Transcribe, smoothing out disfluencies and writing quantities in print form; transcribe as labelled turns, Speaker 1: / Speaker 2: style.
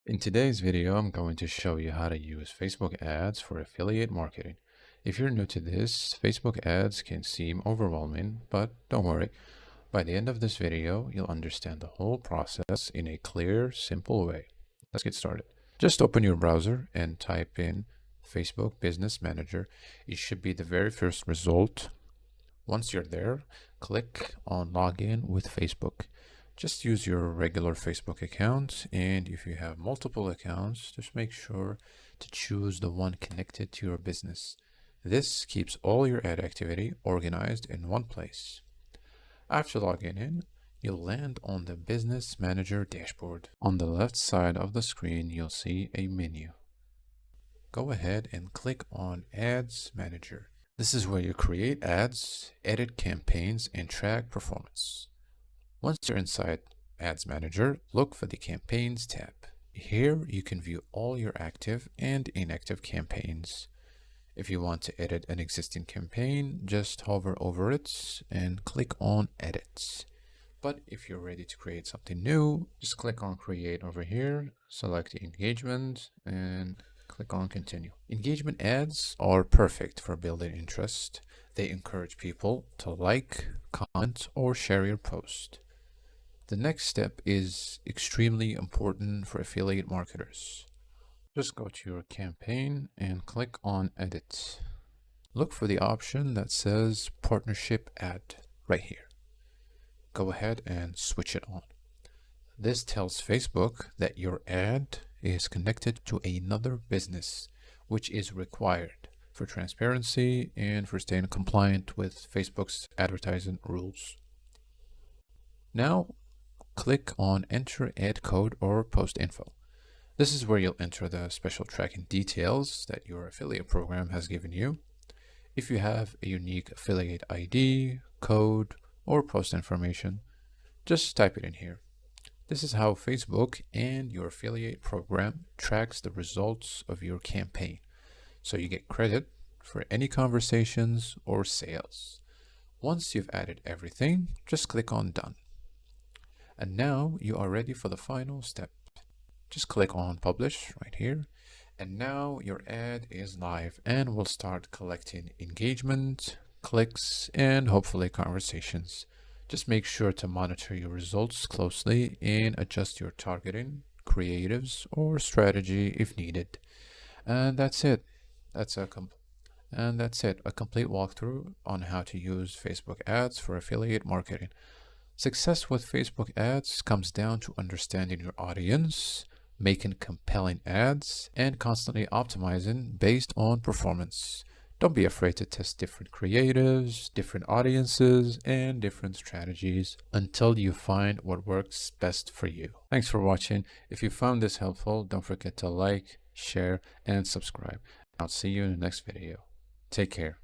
Speaker 1: In today's video, I'm going to show you how to use Facebook ads for affiliate marketing. If you're new to this, Facebook ads can seem overwhelming, but don't worry. By the end of this video, you'll understand the whole process in a clear, simple way. Let's get started. Just open your browser and type in Facebook Business Manager. It should be the very first result. Once you're there, click on Login with Facebook. Just use your regular Facebook account, and if you have multiple accounts, just make sure to choose the one connected to your business. This keeps all your ad activity organized in one place. After logging in, you'll land on the Business Manager dashboard. On the left side of the screen, you'll see a menu. Go ahead and click on Ads Manager. This is where you create ads, edit campaigns, and track performance. Once you're inside Ads Manager, look for the Campaigns tab. Here you can view all your active and inactive campaigns. If you want to edit an existing campaign, just hover over it and click on Edit. But if you're ready to create something new, just click on Create over here, select the engagement, and click on Continue. Engagement ads are perfect for building interest. They encourage people to like, comment, or share your post. The next step is extremely important for affiliate marketers. Just go to your campaign and click on Edit. Look for the option that says Partnership Ad right here. Go ahead and switch it on. This tells Facebook that your ad is connected to another business, which is required for transparency and for staying compliant with Facebook's advertising rules. Now, click on Enter Ad Code or Post Info. This is where you'll enter the special tracking details that your affiliate program has given you. If you have a unique affiliate ID, code, or post information, just type it in here. This is how Facebook and your affiliate program tracks the results of your campaign, so you get credit for any conversations or sales. Once you've added everything, just click on Done. And now you are ready for the final step. Just click on Publish right here. And now your ad is live and will start collecting engagement, clicks, and hopefully conversations. Just make sure to monitor your results closely and adjust your targeting, creatives, or strategy if needed. And that's it. That's a complete walkthrough on how to use Facebook ads for affiliate marketing. Success with Facebook ads comes down to understanding your audience, making compelling ads, and constantly optimizing based on performance. Don't be afraid to test different creatives, different audiences, and different strategies until you find what works best for you. Thanks for watching. If you found this helpful, don't forget to like, share, and subscribe. I'll see you in the next video. Take care.